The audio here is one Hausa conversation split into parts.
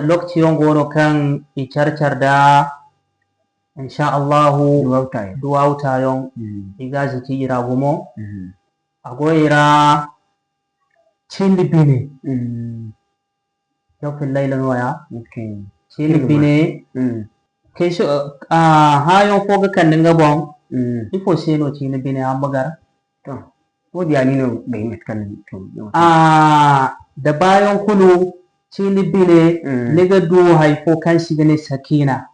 lokaci yon gono kan i charda insha Allahu Duwawu yon igazi ti ira gumo ago ira chindi bine yau fil layla waya chindi bine kesho ha yon foga kan dinga bon ifo seno chindi bine ambagar to wodi ani no bai metkan to da bayan kulu chindi bine niga du haifo kan shi gane sakina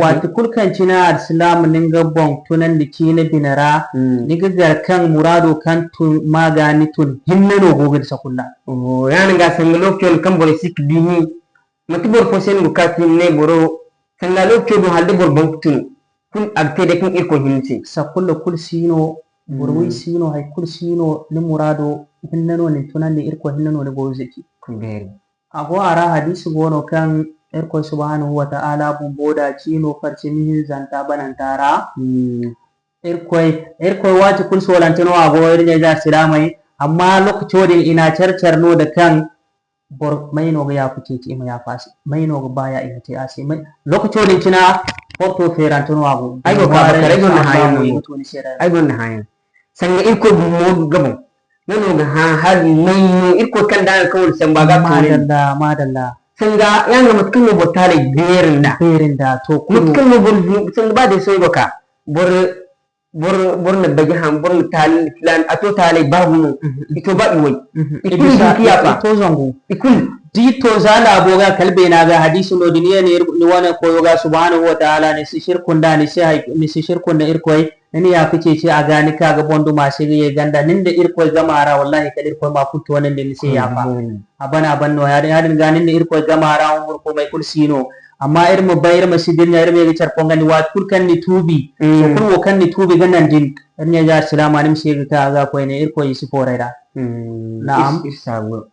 wati kulkan cina al-islam ninga bon tunan da kina binara niga garkan murado kan tun magani tun hinnano gogir sakulla yani ga sanga lokacin kan bore sik dini mati bor fosen bukati ne boro sanga lokacin do halde bor bankutun kun agte da kun irko hinse sakulla kul sino borwi sino hay kul sino ni murado hinnano ne tunan da irko hinnano ne gozeki kun beri ago ara hadisi gono kan irko subhanahu wa ta'ala bun boda cino farci mihin zanta banantara irko wati kun solantino ago irin ya silamai amma lokacin ina charchar no da kan bor maino ga ya fice ci ya fasi maino ga baya ina ce ase mai lokacin kina porto ferantino ago ai go ka bakare gon hayan ai gon hayan sanga irko mo gabon nano ga har mai irko kan da kawul san baga madalla sanga yanga mutkin no botale berinda to mutkin no bor sanga ba de soy goka bor na baji han bor tal plan ato tale babu ito ba wai ikul kiya fa to zango ikul di to zala boga kalbe na ga hadisi no duniya ne ni wana koyo ga subhanahu wa ta'ala ne si shirkun da ni sai ni si shirkun da irkoi ni ya fice ce a gani ka ga bondu masu ya ganda nin da irkoi gamara wallahi ka irkoi ma futu wannan da ni sai ya fa abana banno ya din ganin da irkoi gamara umur ko mai kulsino amma irma bayar masidin ya irma gicar kongani wa kulkan ni tubi so kurwo kan ni tubi ganan din ne ya salama nim sai ka ga ko ne irkoi si foraira na'am isago